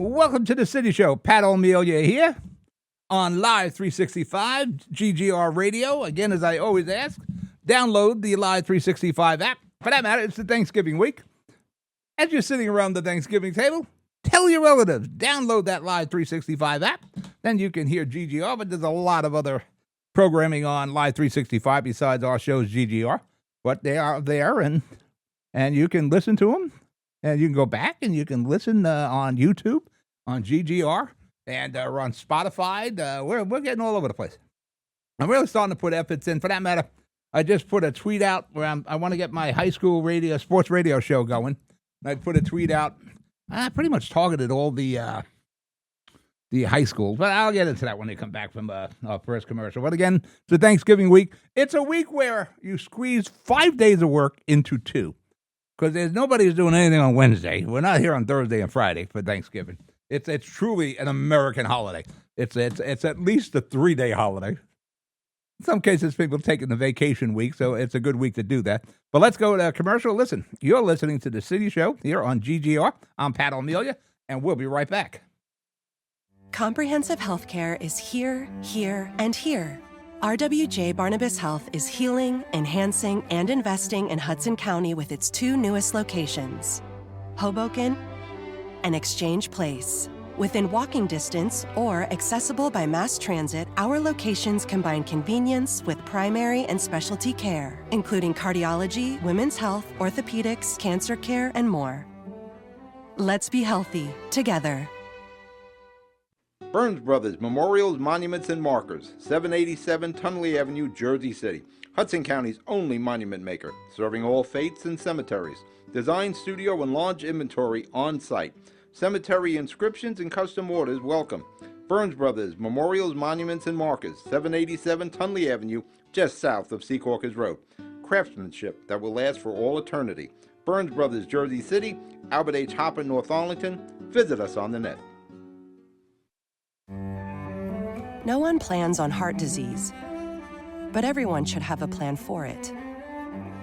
Welcome to the City Show. Pat O'Melia here on Live 365 GGR Radio. Again, as I always ask, download the Live 365 app. For that matter, it's the Thanksgiving week. As you're sitting around the Thanksgiving table, tell your relatives, download that Live 365 app. Then you can hear GGR, but there's a lot of other programming on Live 365 besides our show's GGR. But they are there, and you can listen to them. And you can go back and you can listen on YouTube, on GGR, and we're on Spotify. We're getting all over the place. I'm really starting to put efforts in. For that matter, I just put a tweet out where I want to get my high school sports radio show going. I put a tweet out. I pretty much targeted all the high schools, but I'll get into that when they come back from our first commercial. But again, it's a Thanksgiving week. It's a week where you squeeze 5 days of work into 2. Because nobody's doing anything on Wednesday. We're not here on Thursday and Friday for Thanksgiving. It's truly an American holiday. It's at least a 3-day holiday. In some cases, people taking the vacation week, so it's a good week to do that. But let's go to commercial. Listen, you're listening to The City Show here on GGR. I'm Pat O'Melia, and we'll be right back. Comprehensive healthcare is here, here, and here. RWJ Barnabas Health is healing, enhancing, and investing in Hudson County with its 2 newest locations, Hoboken and Exchange Place. Within walking distance or accessible by mass transit, our locations combine convenience with primary and specialty care, including cardiology, women's health, orthopedics, cancer care, and more. Let's be healthy together. Burns Brothers Memorials, Monuments, and Markers, 787 Tunley Avenue, Jersey City. Hudson County's only monument maker, serving all faiths and cemeteries. Design, studio, and large inventory on site. Cemetery inscriptions and custom orders welcome. Burns Brothers Memorials, Monuments, and Markers, 787 Tunley Avenue, just south of Secaucus Road. Craftsmanship that will last for all eternity. Burns Brothers, Jersey City, Albert H. Hopper, North Arlington. Visit us on the net. No one plans on heart disease, but everyone should have a plan for it.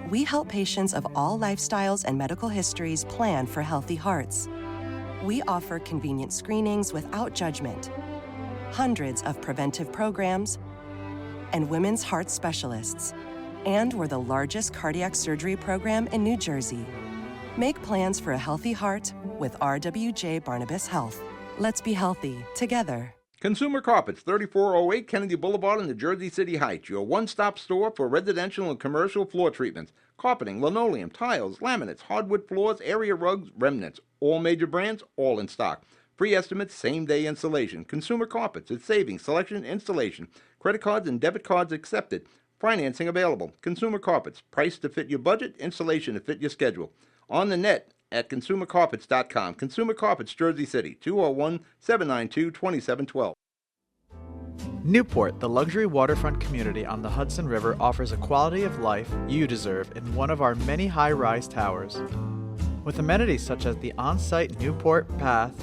We help patients of all lifestyles and medical histories plan for healthy hearts. We offer convenient screenings without judgment, hundreds of preventive programs, and women's heart specialists. And we're the largest cardiac surgery program in New Jersey. Make plans for a healthy heart with RWJ Barnabas Health. Let's be healthy together. Consumer Carpets, 3408 Kennedy Boulevard in the Jersey City Heights, your one-stop store for residential and commercial floor treatments, carpeting, linoleum, tiles, laminates, hardwood floors, area rugs, remnants, all major brands, all in stock. Free estimates, same-day installation. Consumer Carpets, it's savings, selection, installation. Credit cards and debit cards accepted. Financing available. Consumer Carpets, price to fit your budget, installation to fit your schedule. On the net at consumercarpets.com. Consumer Carpets, Jersey City, 201-792-2712. Newport, the luxury waterfront community on the Hudson River, offers a quality of life you deserve in one of our many high-rise towers. With amenities such as the on-site Newport Path,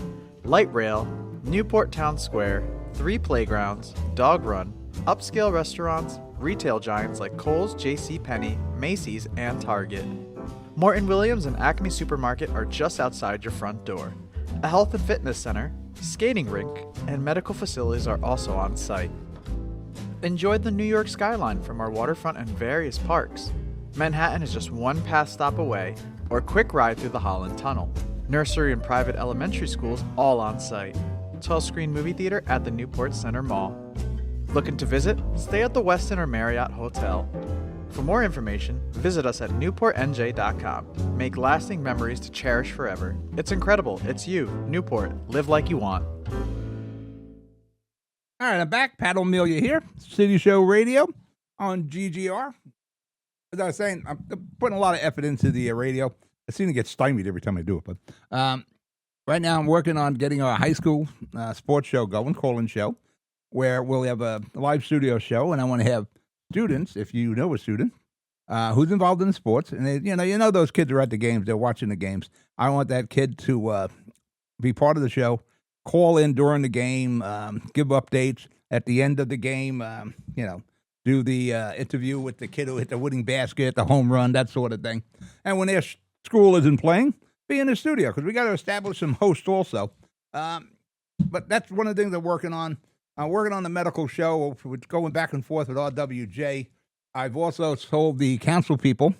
light rail, Newport Town Square, 3 playgrounds, dog run, upscale restaurants, retail giants like Kohl's, JCPenney, Macy's, and Target. Morton Williams and Acme Supermarket are just outside your front door. A health and fitness center, skating rink, and medical facilities are also on site. Enjoy the New York skyline from our waterfront and various parks. Manhattan is just one pass stop away, or a quick ride through the Holland Tunnel. Nursery and private elementary schools all on site. 12-screen movie theater at the Newport Center Mall. Looking to visit? Stay at the Westin or Marriott Hotel. For more information, visit us at newportnj.com. Make lasting memories to cherish forever. It's incredible. It's you, Newport. Live like you want. All right, I'm back. Pat O'Melia here, City Show Radio on GGR. As I was saying, I'm putting a lot of effort into the radio. I seem to get stymied every time I do it. But right now I'm working on getting our high school sports show going, call-in show, where we'll have a live studio show, and I want to have students, if you know a student, who's involved in the sports, and they, you know those kids are at the games, they're watching the games. I want that kid to be part of the show, call in during the game, give updates at the end of the game, do the interview with the kid who hit the winning basket, the home run, that sort of thing. And when their school isn't playing, be in the studio, because we got to establish some hosts also. But that's one of the things I'm working on. I'm working on the medical show, going back and forth with RWJ. I've also told the council people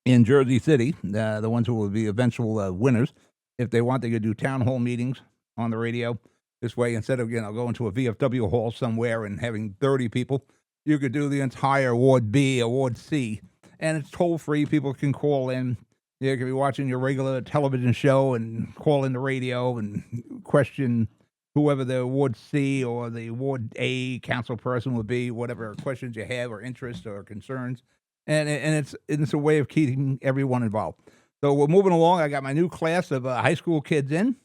in Jersey City, the ones who will be eventual winners, if they want, they could do town hall meetings on the radio. This way, instead of going to a VFW hall somewhere and having 30 people, you could do the entire Ward B or Ward C, and it's toll free. People can call in. You could be watching your regular television show and call in the radio and question whoever the Ward C or the Ward A council person would be, whatever questions you have or interests or concerns. And it's a way of keeping everyone involved. So we're moving along. I got my new class of high school kids in.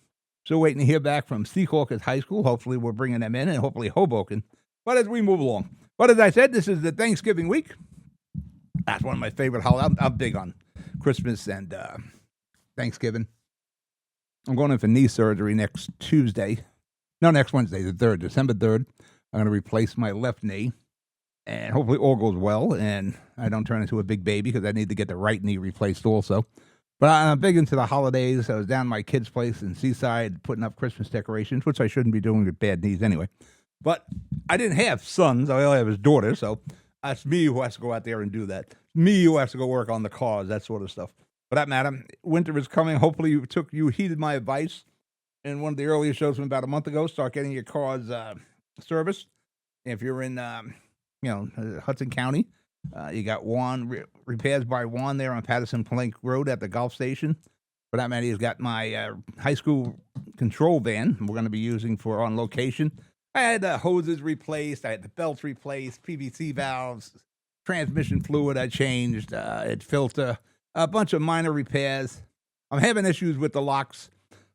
Still waiting to hear back from Secaucus High School. Hopefully we're bringing them in, and hopefully Hoboken. But as we move along. But as I said, this is the Thanksgiving week. That's one of my favorite holidays. I'm big on Christmas and Thanksgiving. I'm going in for knee surgery next Wednesday, the 3rd, December 3rd. I'm going to replace my left knee. And hopefully all goes well, and I don't turn into a big baby because I need to get the right knee replaced also. But I'm big into the holidays. I was down at my kid's place in Seaside putting up Christmas decorations, which I shouldn't be doing with bad knees anyway. But I didn't have sons. I only have his daughter, so that's me who has to go out there and do that. Me who has to go work on the cars, that sort of stuff. For that matter, winter is coming. Hopefully you heeded my advice in one of the earlier shows from about a month ago. Start getting your cars serviced. If you're in Hudson County, you got Juan Repairs by Juan there on Patterson Plank Road at the Golf Station. For that matter, he's got my high school control van we're going to be using for on location. I had the hoses replaced. I had the belts replaced, PVC valves, transmission fluid I changed, filter, a bunch of minor repairs. I'm having issues with the locks.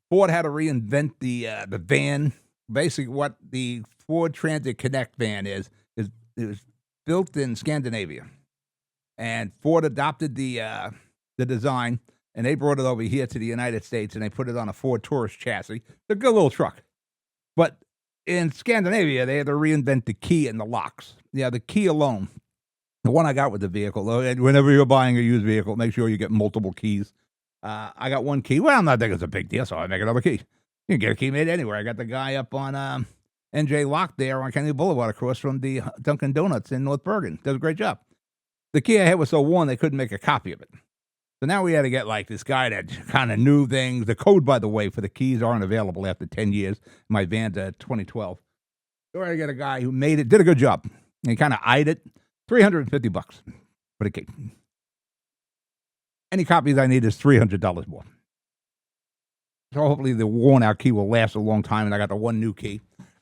Ford had to reinvent the van. Basically, what the Ford Transit Connect van is it was built in Scandinavia, and Ford adopted the design, and they brought it over here to the United States, and they put it on a Ford Taurus chassis. It's a good little truck, but in Scandinavia, they had to reinvent the key and the locks. Yeah, the key alone. The one I got with the vehicle, whenever you're buying a used vehicle, make sure you get multiple keys. I got one key. Well, I'm not thinking it's a big deal, so I make another key. You can get a key made anywhere. I got the guy up on NJ Lock there on Kennedy Boulevard across from the Dunkin' Donuts in North Bergen. Does a great job. The key I had was so worn they couldn't make a copy of it. So now we had to get like this guy that kind of knew things. The code, by the way, for the keys aren't available after 10 years. My van's 2012. So I got a guy who made it, did a good job. And he kind of eyed it. $350 for the key. Any copies I need is $300 more. So hopefully the worn out key will last a long time, and I got the one new key.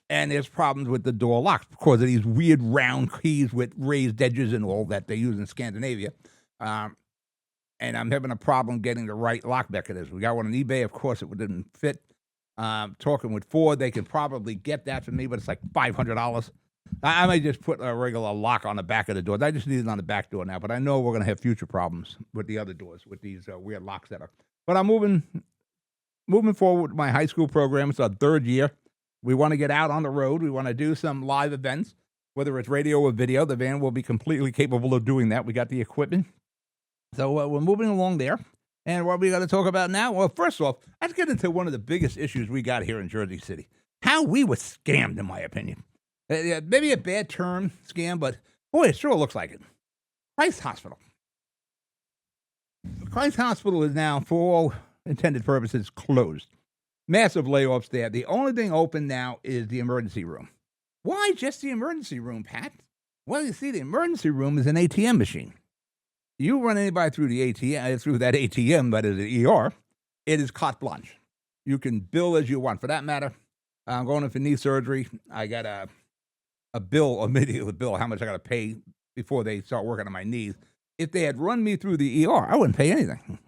And there's problems with the door locks because of these weird round keys with raised edges and all that they use in Scandinavia. And I'm having a problem getting the right lock mechanism. We got one on eBay. Of course, it didn't fit. Talking with Ford, they can probably get that for me, but it's like $500. I may just put a regular lock on the back of the door. I just need it on the back door now, but I know we're going to have future problems with the other doors, with these weird locks that are. But I'm moving forward with my high school program. It's our 3rd year. We want to get out on the road. We want to do some live events, whether it's radio or video. The van will be completely capable of doing that. We got the equipment. So we're moving along there. And what we got to talk about now? Well, first off, let's get into one of the biggest issues we got here in Jersey City. How we were scammed, in my opinion. Maybe a bad term, scam, but boy, it sure looks like it. Christ Hospital. Christ Hospital is now, for all intended purposes, closed. Massive layoffs there. The only thing open now is the emergency room. Why just the emergency room, Pat? Well, you see, the emergency room is an ATM machine. You run anybody through the ATM, through that ATM, that is the ER, it is carte blanche. You can bill as you want. For that matter, I'm going in for knee surgery. I got a immediate bill, how much I got to pay before they start working on my knees. If they had run me through the ER, I wouldn't pay anything.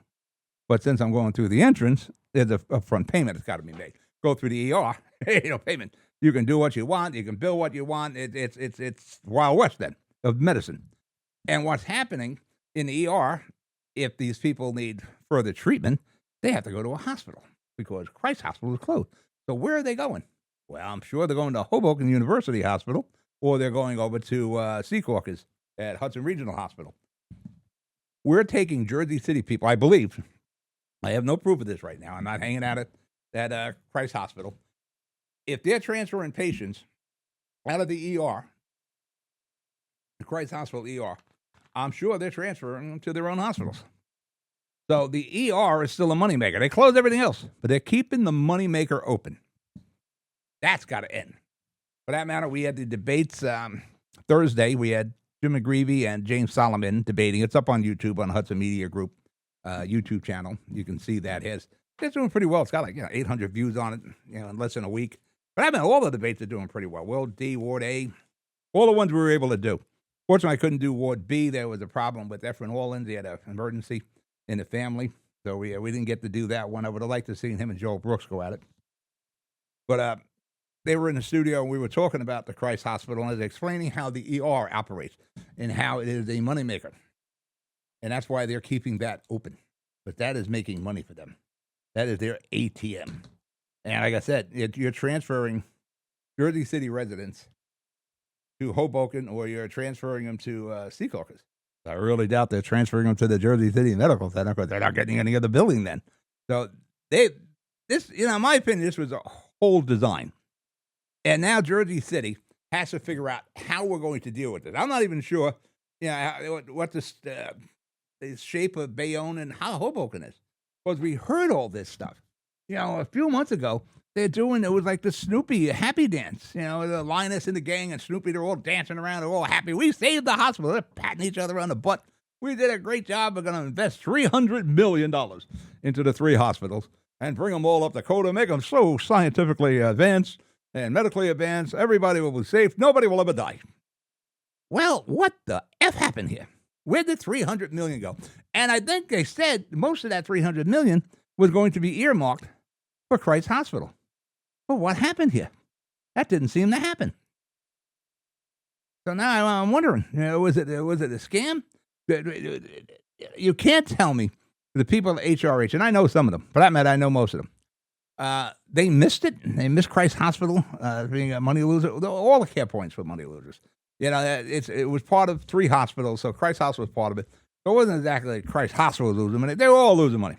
But since I'm going through the entrance, there's a upfront payment that's got to be made. Go through the ER, payment. You can do what you want. You can bill what you want. It's Wild West then of medicine. And what's happening in the ER, if these people need further treatment, they have to go to a hospital because Christ Hospital is closed. So where are they going? Well, I'm sure they're going to Hoboken University Hospital, or they're going over to Secaucus at Hudson Regional Hospital. We're taking Jersey City people, I believe. I have no proof of this right now. I'm not hanging out at Christ Hospital. if they're transferring patients out of the ER, the Christ Hospital ER, I'm sure they're transferring them to their own hospitals. So the ER is still a moneymaker. They close everything else, but they're keeping the moneymaker open. That's got to end. For that matter, we had the debates Thursday. We had Jim McGreevy and James Solomon debating. It's up on YouTube on Hudson Media Group YouTube channel. You can see that. It's doing pretty well. It's got 800 views on it in less than a week. But I mean, all the debates are doing pretty well. Ward D, Ward A, all the ones we were able to do. Fortunately, I couldn't do Ward B. There was a problem with Efren Orleans. He had an emergency in the family. So we didn't get to do that one. I would have liked to see him and Joel Brooks go at it. But they were in the studio, and we were talking about the Christ Hospital, and I was explaining how the ER operates and how it is a moneymaker. And that's why they're keeping that open. But that is making money for them. That is their ATM. And like I said, you're transferring Jersey City residents to Hoboken, or you're transferring them to Secaucus. I really doubt they're transferring them to the Jersey City Medical Center because they're not getting any other building then. So in my opinion, this was a whole design. And now Jersey City has to figure out how we're going to deal with it. I'm not even sure, what the shape of Bayonne and how Hoboken is. Because we heard all this stuff. A few months ago, it was like the Snoopy happy dance. The Linus and the gang and Snoopy, they're all dancing around. They're all happy. We saved the hospital. They're patting each other on the butt. We did a great job. We're going to invest $300 million into the 3 hospitals and bring them all up to code and make them so scientifically advanced and medically advanced. Everybody will be safe. Nobody will ever die. Well, what the F happened here? Where did $300 million go? And I think they said most of that $300 million was going to be earmarked for Christ Hospital. Well, what happened here? That didn't seem to happen. So now I'm wondering, was it a scam? You can't tell me the people at HRH, and I know some of them. For that matter, I know most of them. They missed it. They missed Christ Hospital being a money loser. All the care points were money losers. It was part of 3 hospitals, so Christ Hospital was part of it. So it wasn't exactly like Christ Hospital was losing money. They were all losing money.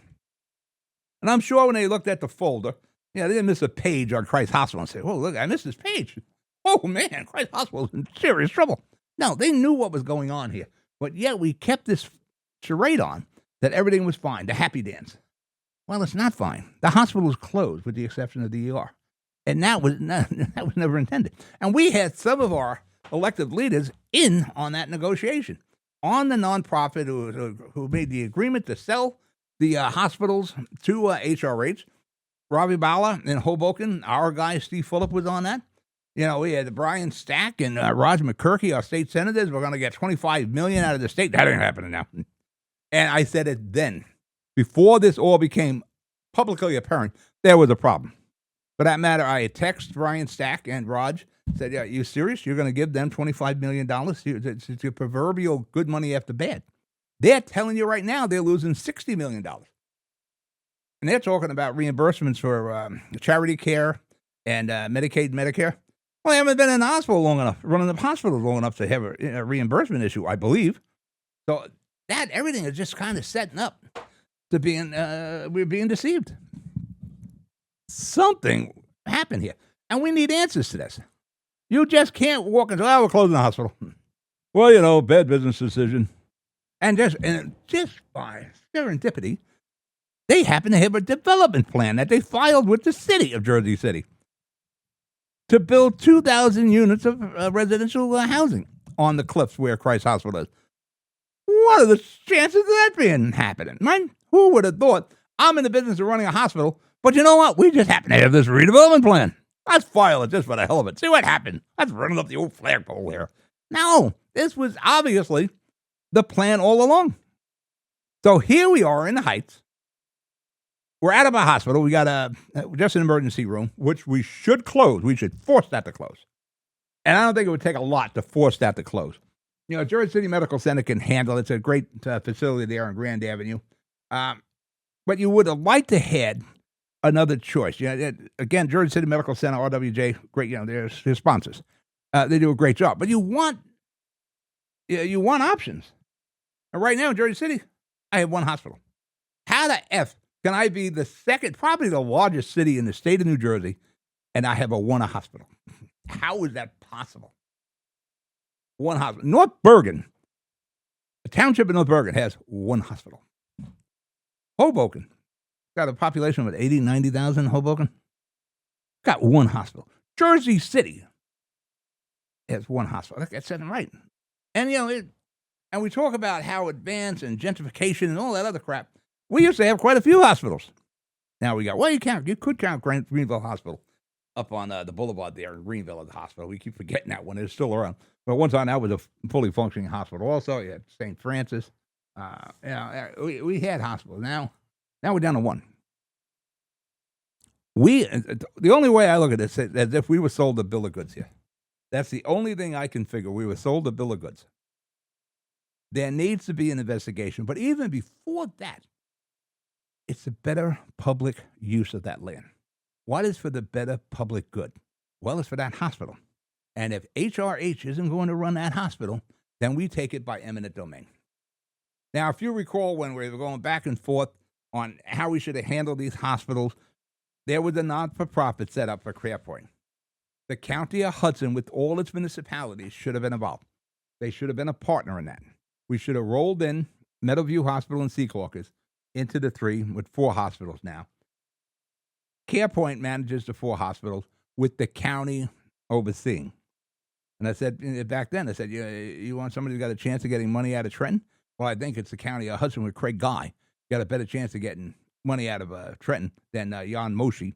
And I'm sure when they looked at the folder, they didn't miss a page on Christ Hospital and say, oh, look, I missed this page. Oh, man, Christ Hospital is in serious trouble. No, they knew what was going on here. But yet we kept this charade on that everything was fine, the happy dance. Well, it's not fine. The hospital was closed with the exception of the ER. And that was never intended. And we had some of our elected leaders in on that negotiation, on the nonprofit who made the agreement to sell the hospitals to HRH. Ravi Bala in Hoboken, our guy Steve Phillip was on that. We had Brian Stack and Raj McCurkey, our state senators. We're going to get $25 million out of the state. That ain't happening now. And I said it then, before this all became publicly apparent, there was a problem. For that matter, I texted Brian Stack and Raj, said, "Yeah, you serious? You're going to give them $25 million? It's your proverbial good money after bad. They're telling you right now they're losing $60 million. And they're talking about reimbursements for charity care and Medicaid, Medicare. Well, they haven't been in the hospital long enough, running the hospital long enough to have a reimbursement issue, I believe. So everything is just kind of setting up to we're being deceived. Something happened here, and we need answers to this. You just can't walk into, we're closing the hospital. Well, bad business decision. And just by serendipity, they happen to have a development plan that they filed with the city of Jersey City to build 2,000 units of residential housing on the cliffs where Christ Hospital is. What are the chances of that being happening, man? Who would have thought? I'm in the business of running a hospital, but you know what? We just happen to have this redevelopment plan. Let's file it just for the hell of it. See what happened. Let's run up the old flagpole here. No, this was obviously the plan all along. So here we are in the Heights. We're out of a hospital. We got just an emergency room, which we should close. We should force that to close. And I don't think it would take a lot to force that to close. Jersey City Medical Center can handle it. It's a great facility there on Grand Avenue. But you would have liked to have another choice. Again, Jersey City Medical Center, RWJ, great. They're sponsors. They do a great job. But you want options. And right now in Jersey City, I have one hospital. How the F can I be the second, probably the largest city in the state of New Jersey, and I have a hospital. How is that possible? One hospital. North Bergen, a township in North Bergen, has one hospital. Hoboken, got a population of 80, 90,000. Hoboken got one hospital. Jersey City has one hospital. I said it right. And, and we talk about how advanced and gentrification and all that other crap. We used to have quite a few hospitals. Now we got, you could count Greenville Hospital up on the boulevard there in Greenville at the hospital. We keep forgetting that one. It's still around. But one time that was a fully functioning hospital. Also, you had St. Francis. We had hospitals. Now we're down to one. The only way I look at this is as if we were sold a bill of goods here. That's the only thing I can figure. We were sold a bill of goods. There needs to be an investigation. But even before that, it's a better public use of that land. What is for the better public good? Well, it's for that hospital. And if HRH isn't going to run that hospital, then we take it by eminent domain. Now, if you recall when we were going back and forth on how we should have handled these hospitals, there was a not-for-profit set up for CarePoint. The county of Hudson, with all its municipalities, should have been involved. They should have been a partner in that. We should have rolled in Meadowview Hospital and Secaucus into the 3 with 4 hospitals now. CarePoint manages the 4 hospitals with the county overseeing. And I said back then, you want somebody who's got a chance of getting money out of Trenton? Well, I think it's the county of Hudson with Craig Guy. Got a better chance of getting money out of Trenton than Jan Moshe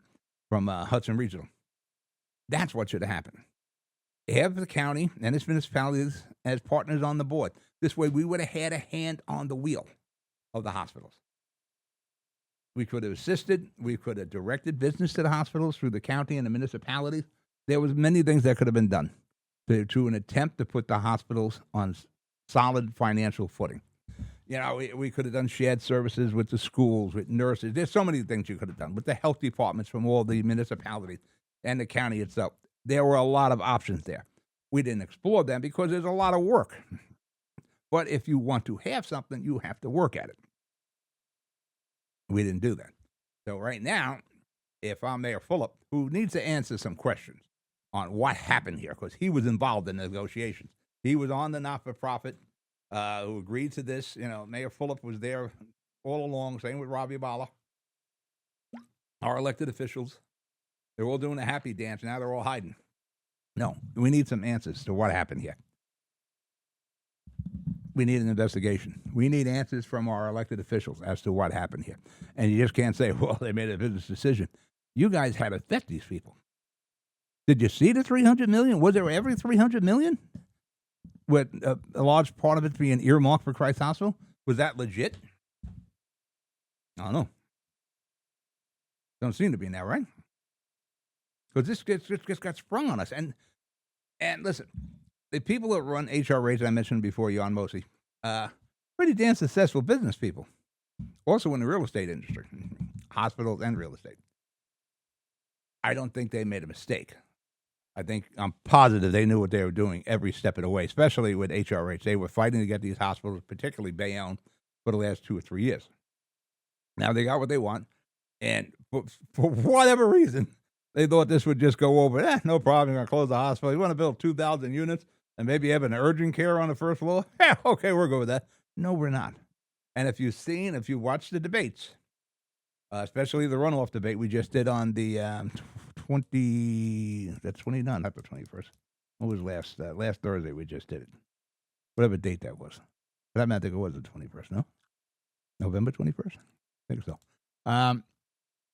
from Hudson Regional. That's what should have happened. Have the county and its municipalities as partners on the board. This way we would have had a hand on the wheel of the hospitals. We could have assisted. We could have directed business to the hospitals through the county and the municipalities. There was many things that could have been done to an attempt to put the hospitals on solid financial footing. We could have done shared services with the schools, with nurses. There's so many things you could have done with the health departments from all the municipalities and the county itself. There were a lot of options there. We didn't explore them because there's a lot of work. But if you want to have something, you have to work at it. We didn't do that. So right now, if I'm Mayor Fulop, who needs to answer some questions on what happened here, because he was involved in the negotiations. He was on the not-for-profit who agreed to this. Mayor Fulop was there all along, same with Robbie Bala. Our elected officials, they're all doing a happy dance. Now they're all hiding. No, we need some answers to what happened here. We need an investigation. We need answers from our elected officials as to what happened here. And you just can't say, well, they made a business decision. You guys had to vet these people. Did you see the $300 million? Was there every $300 million? With a large part of it being earmarked for Christ Hospital? Was that legit? I don't know. Don't seem to be now, right? Because this just got sprung on us. And listen, the people that run HRH, I mentioned before, Jan Moshe, pretty damn successful business people. Also in the real estate industry, hospitals and real estate. I don't think they made a mistake. I'm positive they knew what they were doing every step of the way, especially with HRH. They were fighting to get these hospitals, particularly Bayonne, for the last 2 or 3 years. Now they got what they want, and for whatever reason, they thought this would just go over. No problem, you're going to close the hospital. You want to build 2,000 units and maybe have an urgent care on the first floor? Yeah, okay, we're good with that. No, we're not. And if you watched the debates, especially the runoff debate we just did on the 29, not the 21st. What was last Thursday we just did it. Whatever date that was. For that matter, I think it was the 21st, no? November 21st? I think so.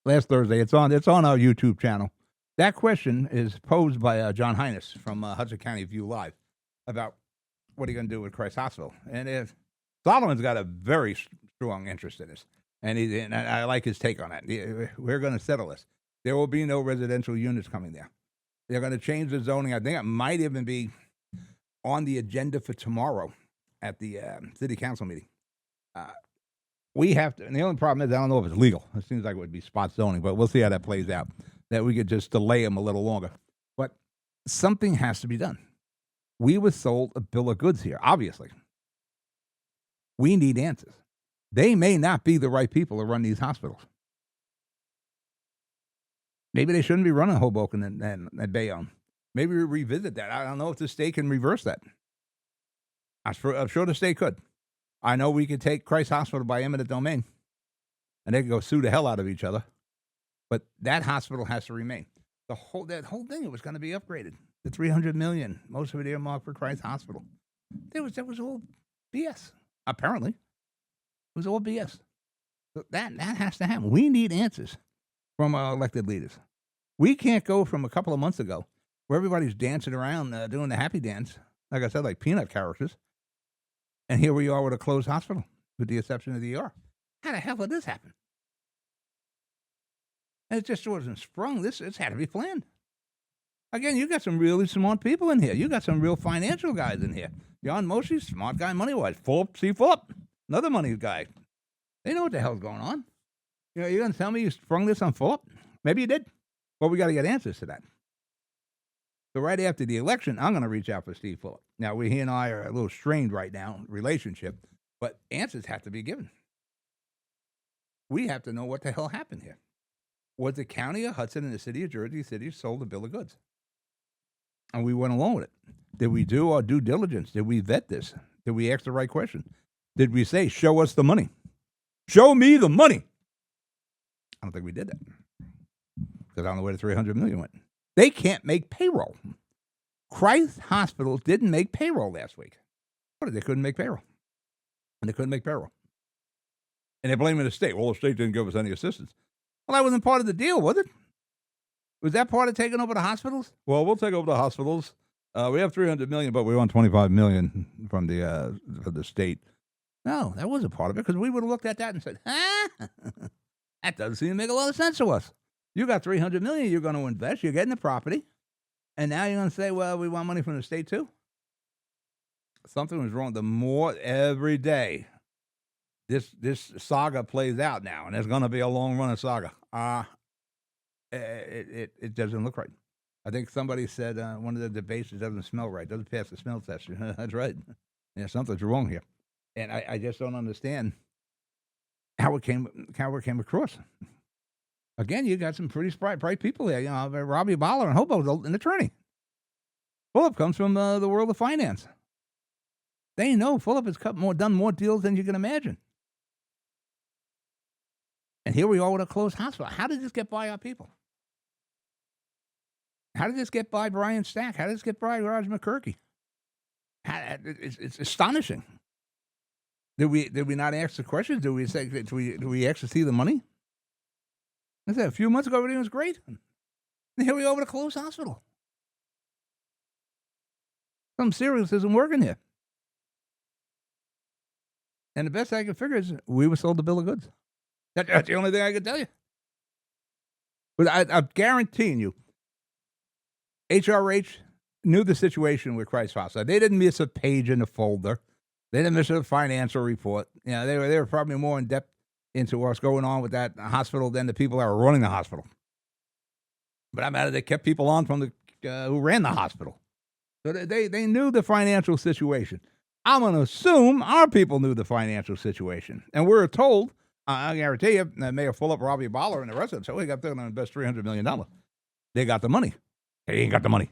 Last Thursday, it's on our YouTube channel. That question is posed by John Hines from Hudson County View Live about what are you going to do with Christ Hospital. And if Solomon's got a very strong interest in this, and I like his take on that. We're going to settle this. There will be no residential units coming there. They're going to change the zoning. I think it might even be on the agenda for tomorrow at the city council meeting. We have to, and the only problem is I don't know if it's legal. It seems like it would be spot zoning, but we'll see how that plays out. That we could just delay them a little longer. But something has to be done. We were sold a bill of goods here, obviously. We need answers. They may not be the right people to run these hospitals. Maybe they shouldn't be running Hoboken and Bayonne. Maybe we revisit that. I don't know if the state can reverse that. I'm sure the state could. I know we could take Christ Hospital by eminent domain, and they could go sue the hell out of each other. But that hospital has to remain. That whole thing, it was going to be upgraded. The $300 million, most of it earmarked for Christ Hospital. That was all BS. Apparently, it was all BS. So that has to happen. We need answers from our elected leaders. We can't go from a couple of months ago where everybody's dancing around doing the happy dance, like I said, like peanut characters, and here we are with a closed hospital, with the exception of the ER. How the hell did this happen? And it just wasn't sprung. It's had to be planned. Again, you got some really smart people in here. You got some real financial guys in here. John Moshe, smart guy money-wise. Philip, another money guy. They know what the hell's going on. You know, you're going to tell me you sprung this on Philip? Maybe you did. Well, we got to get answers to that. So right after the election, I'm going to reach out for Steve Phillip. Now, he and I are a little strained right now, relationship, but answers have to be given. We have to know what the hell happened here. Was the county of Hudson and the city of Jersey City sold a bill of goods? And we went along with it. Did we do our due diligence? Did we vet this? Did we ask the right question? Did we say, show us the money? Show me the money. I don't think we did that. Because I don't know where the $300 million went. They can't make payroll. Christ Hospitals didn't make payroll last week. They couldn't make payroll. And they couldn't make payroll. And they're blaming the state. Well, the state didn't give us any assistance. Well, that wasn't part of the deal, was it? Was that part of taking over the hospitals? Well, we'll take over the hospitals. We have $300 million, but we want $25 million from the state. No, that wasn't part of it, because we would have looked at that and said, that doesn't seem to make a lot of sense to us. You got $300 million you're going to invest. You're getting the property. And now you're going to say, well, we want money from the state too? Something was wrong. The more every day this saga plays out now, and there's going to be a long-running saga, it doesn't look right. I think somebody said one of the debates, it doesn't smell right. Doesn't pass the smell test. That's right. Yeah, something's wrong here. And I just don't understand how it came across. Again, you got some pretty bright people here. You know, Robbie Baller and Hobo's an attorney. Philip comes from the world of finance. They know Philip has done more deals than you can imagine. And here we are with a closed hospital. How did this get by our people? How did this get by Brian Stack? How did this get by Raj McCurkey? It's astonishing. Did we not ask the questions? Did we say, do we actually see the money? I said a few months ago everything was great. And here we are with a closed hospital. Something serious isn't working here. And the best I can figure is we were sold the bill of goods. That's the only thing I can tell you. But I'm guaranteeing you, HRH knew the situation with Christ Hospital. They didn't miss a page in the folder. They didn't miss a financial report. You know, they were probably more in depth into what's going on with that hospital than the people that were running the hospital. But I'm they kept people on from the who ran the hospital. So they knew the financial situation. I'm going to assume our people knew the financial situation. And we're told, I guarantee you, Mayor Phillip, Robbie Baller, and the rest of them said, they're going to invest $300 million. They got the money. They ain't got the money.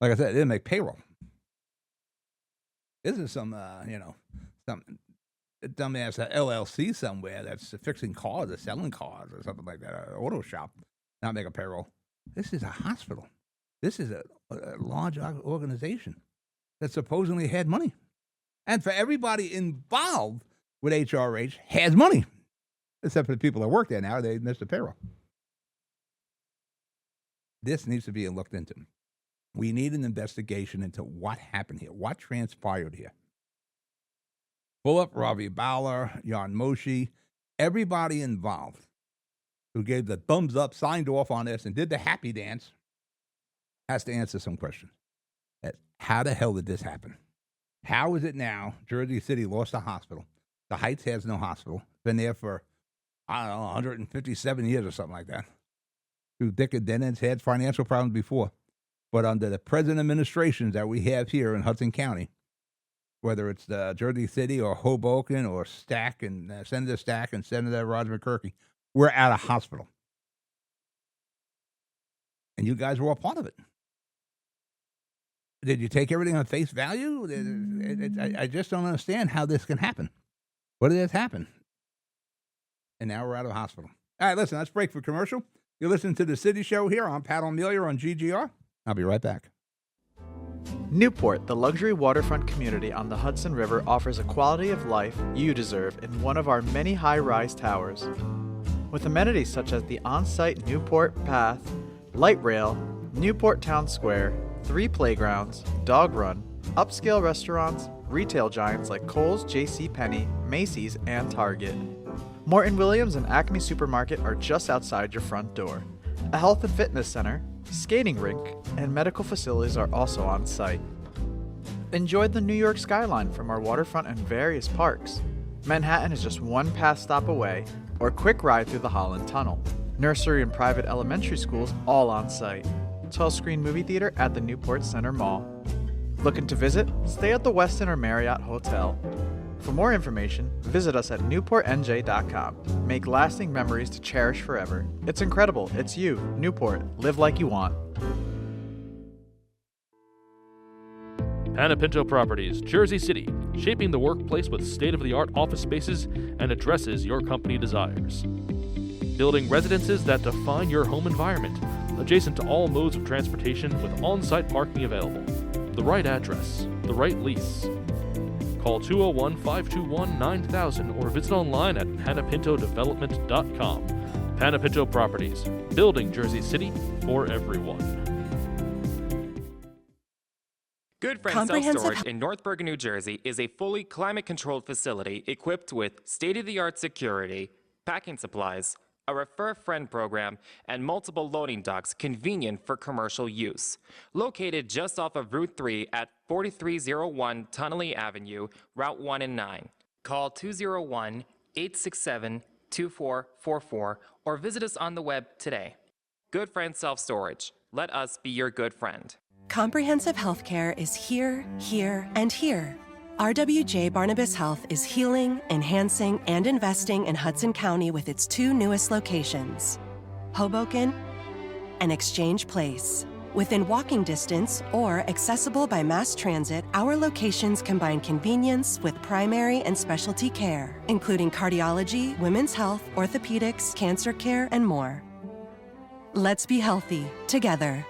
Like I said, they didn't make payroll. This is some dumbass LLC somewhere that's fixing cars or selling cars or something like that, an auto shop, not make a payroll. This is a hospital. This is a large organization that supposedly had money. And for everybody involved with HRH has money, except for the people that work there now. They missed the payroll. This needs to be looked into. We need an investigation into what happened here, what transpired here. Philip, Robbie Baller, Jan Moshe, everybody involved who gave the thumbs up, signed off on this, and did the happy dance has to answer some questions. How the hell did this happen? How is it now Jersey City lost a hospital? The Heights has no hospital. Been there for, 157 years or something like that. Through thick and thin, had financial problems before. But under the present administrations that we have here in Hudson County, whether it's Jersey City or Hoboken or Stack and Senator Stack and Senator Raj McCurkey, we're at a hospital. And you guys were all part of it. Did you take everything on face value? I just don't understand how this can happen. What did this happen? And now we're out of the hospital. All right, listen, let's break for commercial. You're listening to The City Show here on Pat O'Melia on GGR. I'll be right back. Newport, the luxury waterfront community on the Hudson River, offers a quality of life you deserve in one of our many high-rise towers. With amenities such as the on-site Newport Path, light rail, Newport Town Square, 3 playgrounds, dog run, upscale restaurants, retail giants like Kohl's, JCPenney, Macy's, and Target. Morton Williams and Acme Supermarket are just outside your front door. A health and fitness center, skating rink, and medical facilities are also on site. Enjoy the New York skyline from our waterfront and various parks. Manhattan is just one path stop away, or a quick ride through the Holland Tunnel. Nursery and private elementary schools all on site. 12-screen movie theater at the Newport Center Mall. Looking to visit? Stay at the Westin or Marriott Hotel. For more information, visit us at newportnj.com. Make lasting memories to cherish forever. It's incredible. It's you, Newport. Live like you want. Panapinto Properties, Jersey City, shaping the workplace with state-of-the-art office spaces and addresses your company desires. Building residences that define your home environment, adjacent to all modes of transportation with on-site parking available. The right address, the right lease. Call 201-521-9000 or visit online at panapintodevelopment.com. Panapinto Properties, building Jersey City for everyone. Good Friend Self-Storage in North Bergen, New Jersey is a fully climate-controlled facility equipped with state-of-the-art security, packing supplies, a Refer Friend program, and multiple loading docks convenient for commercial use. Located just off of Route 3 at 4301 Tunnelly Avenue, Route 1 and 9. Call 201-867-2444 or visit us on the web today. Good Friend Self-Storage. Let us be your good friend. Comprehensive healthcare is here, here, and here. RWJ Barnabas Health is healing, enhancing, and investing in Hudson County with its 2 newest locations, Hoboken and Exchange Place. Within walking distance or accessible by mass transit, our locations combine convenience with primary and specialty care, including cardiology, women's health, orthopedics, cancer care, and more. Let's be healthy together.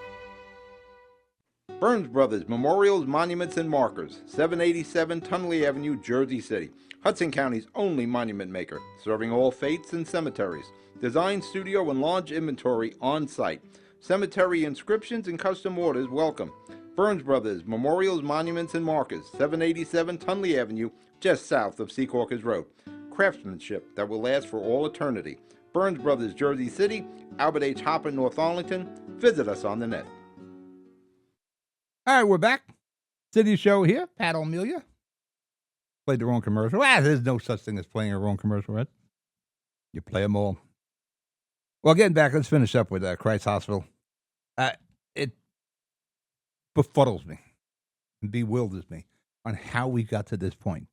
Burns Brothers Memorials, Monuments, and Markers, 787 Tunnelly Avenue, Jersey City. Hudson County's only monument maker, serving all faiths and cemeteries. Design, studio, and large inventory on site. Cemetery inscriptions and custom orders welcome. Burns Brothers Memorials, Monuments, and Markers, 787 Tunnelly Avenue, just south of Secaucus Road. Craftsmanship that will last for all eternity. Burns Brothers, Jersey City, Albert H. Hopper, North Arlington. Visit us on the net. All right, we're back. City Show here. Pat O'Melia. Played the wrong commercial. There's no such thing as playing a wrong commercial, right? You play them all. Well, getting back, let's finish up with Christ Hospital. It befuddles me and bewilders me on how we got to this point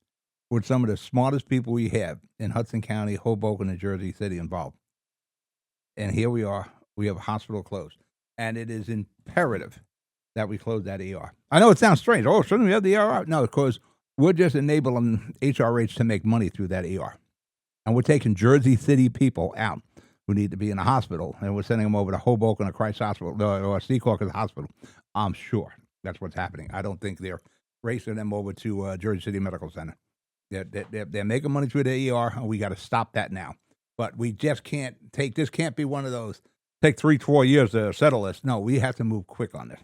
with some of the smartest people we have in Hudson County, Hoboken, and Jersey City involved. And here we are. We have a hospital closed. And it is imperative that we close that ER. I know it sounds strange. Oh, shouldn't we have the ER? No, because we're just enabling HRH to make money through that ER. And we're taking Jersey City people out who need to be in a hospital, and we're sending them over to Hoboken or Christ Hospital or Secaucus Hospital. I'm sure that's what's happening. I don't think they're racing them over to Jersey City Medical Center. They're making money through the ER, and we got to stop that now. But we just can't take this. Can't be one of those take 3-4 years to settle this. No, we have to move quick on this.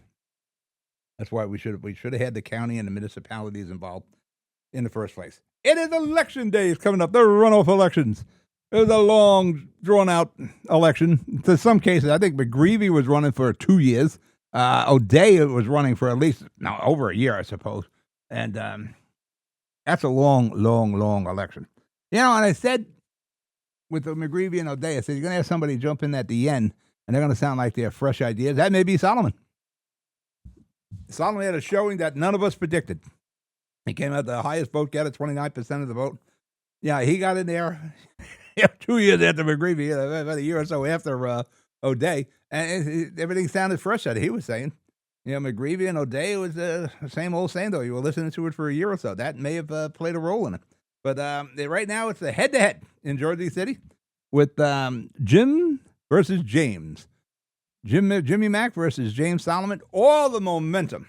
That's why we should have had the county and the municipalities involved in the first place. It is election day. It's coming up. The runoff elections. It was a long, drawn-out election. In some cases, I think McGreevy was running for 2 years. O'Day was running for at least over a year, I suppose. And that's a long, long, long election. And I said with the McGreevy and O'Day, I said, you're going to have somebody jump in at the end, and they're going to sound like they have fresh ideas. That may be Solomon. Solomon had a showing that none of us predicted. He came out the highest vote getter, 29% of the vote. Yeah, he got in there 2 years after McGreevy, about a year or so after O'Day, and everything sounded fresh that he was saying. McGreevy and O'Day was the same old same, though. You were listening to it for a year or so. That may have played a role in it. But right now, it's a head-to-head in Jersey City with Jim versus James. Jimmy Mack versus James Solomon. All the momentum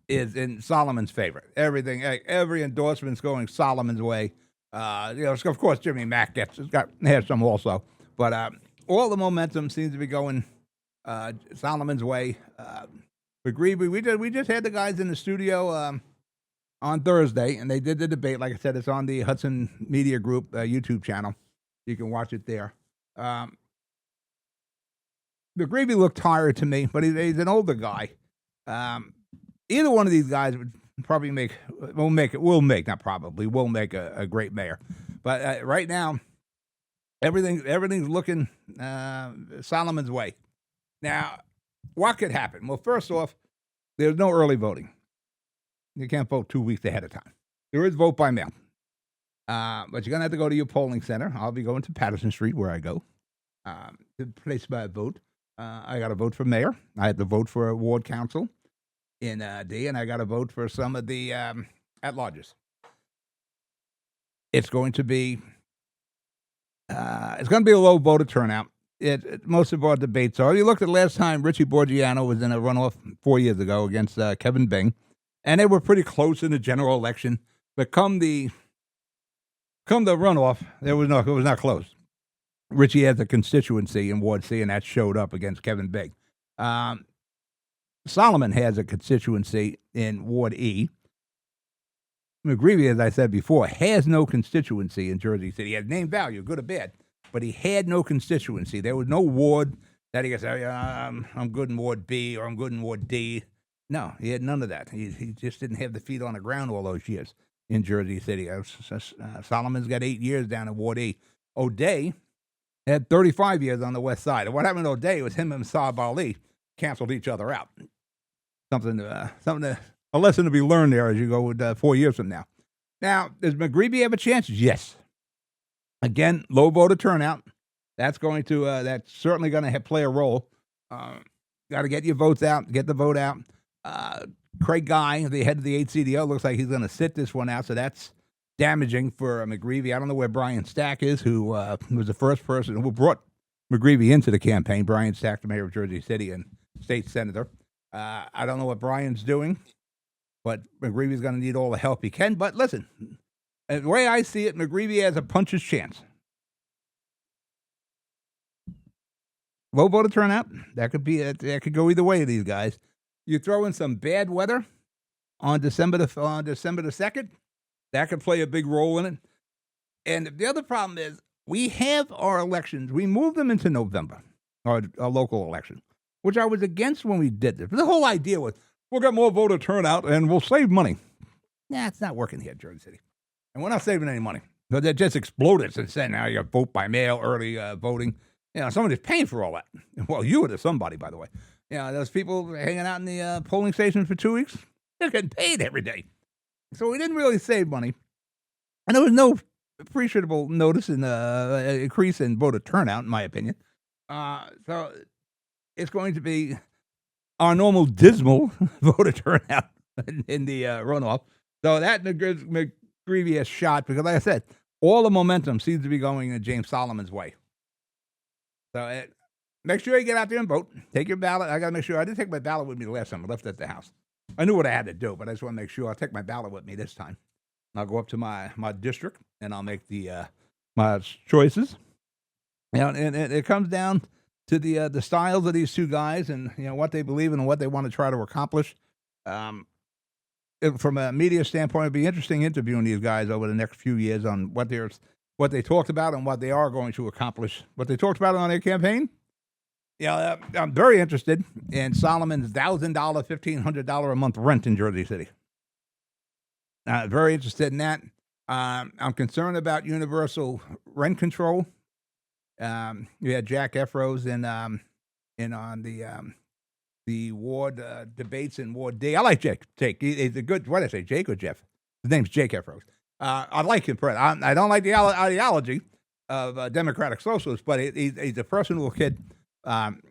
is in Solomon's favor. Everything, every endorsement's going Solomon's way. Of course, Jimmy Mack has some also, but all the momentum seems to be going Solomon's way. McGreevy, we just had the guys in the studio on Thursday, and they did the debate. Like I said, it's on the Hudson Media Group YouTube channel. You can watch it there. McGreevy looked tired to me, but he's an older guy. Either one of these guys would probably will make a great mayor. But right now, everything's looking Solomon's way. Now, what could happen? Well, first off, there's no early voting. You can't vote 2 weeks ahead of time. There is vote by mail. But you're going to have to go to your polling center. I'll be going to Patterson Street, where I go, to place my vote. I got to vote for mayor. I have to vote for a ward council in D, and I got to vote for some of the at-larges. It's going to be a low voter turnout. Most of our debates are. You looked at last time Richie Borgiano was in a runoff 4 years ago against Kevin Bing, and they were pretty close in the general election. But come the runoff, it was not close. Richie has a constituency in Ward C, and that showed up against Kevin Bing. Solomon has a constituency in Ward E. McGreevy, as I said before, has no constituency in Jersey City. He has name value, good or bad, but he had no constituency. There was no ward that he could say, I'm good in Ward B or I'm good in Ward D. No, he had none of that. He just didn't have the feet on the ground all those years in Jersey City. Solomon's got 8 years down in Ward E. O'Day had 35 years on the west side. And what happened to O'Day was him and Saab Ali canceled each other out. A lesson to be learned there as you go with 4 years from now. Now, does McGreevy have a chance? Yes. Again, low voter turnout. That's certainly going to play a role. Got to get your votes out, get the vote out. Craig Guy, the head of the HCDO, looks like he's going to sit this one out, so that's damaging for McGreevy. I don't know where Brian Stack is, who was the first person who brought McGreevy into the campaign. Brian Stack, the mayor of Jersey City and state senator. I don't know what Brian's doing, but McGreevy's going to need all the help he can. But listen, the way I see it, McGreevy has a puncher's chance. Low voter turnout, that could go either way of these guys. You throw in some bad weather on December the 2nd, that could play a big role in it. And the other problem is we have our elections. We move them into November, our local election, which I was against when we did this. The whole idea was we'll get more voter turnout and we'll save money. Nah, it's not working here in Jersey City. And we're not saving any money. But that just exploded since then. Now you got vote by mail, early voting. Somebody's paying for all that. Well, you were somebody, by the way. Those people hanging out in the polling station for 2 weeks, they're getting paid every day. So we didn't really save money. And there was no appreciable notice in increase in voter turnout, in my opinion. So it's going to be our normal dismal voter turnout in the runoff. So that McGreevy has shot because, like I said, all the momentum seems to be going in James Solomon's way. So make sure you get out there and vote. Take your ballot. I got to make sure. I didn't take my ballot with me the last time. I left it at the house. I knew what I had to do, but I just want to make sure I'll take my ballot with me this time. I'll go up to my district, and I'll make my choices. And it comes down to the styles of these two guys and what they believe in and what they want to try to accomplish. From a media standpoint, it'd be interesting interviewing these guys over the next few years on what they talked about and what they are going to accomplish. What they talked about on their campaign. I'm very interested in Solomon's $1,000, $1,500 a month rent in Jersey City. Very interested in that. I'm concerned about universal rent control. You had Jack Efros in on the ward debates in Ward D. I like Jake. He's a good. What did I say, Jake or Jeff? His name's Jake Efros. I like him. I don't like the ideology of Democratic Socialists, but he's a personable kid.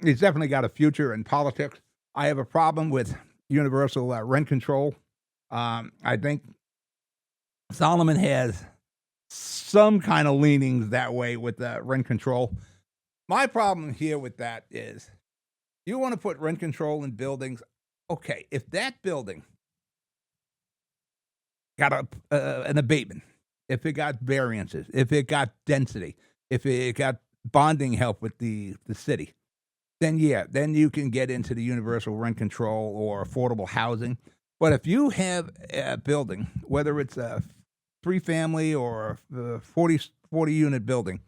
He's definitely got a future in politics. I have a problem with universal rent control. I think Solomon has some kind of leanings that way with rent control. My problem here with that is you want to put rent control in buildings. Okay, if that building got an abatement, if it got variances, if it got density, if it got bonding help with the city, then then you can get into the universal rent control or affordable housing. But if you have a building, whether it's a 3-family or a 40 unit building,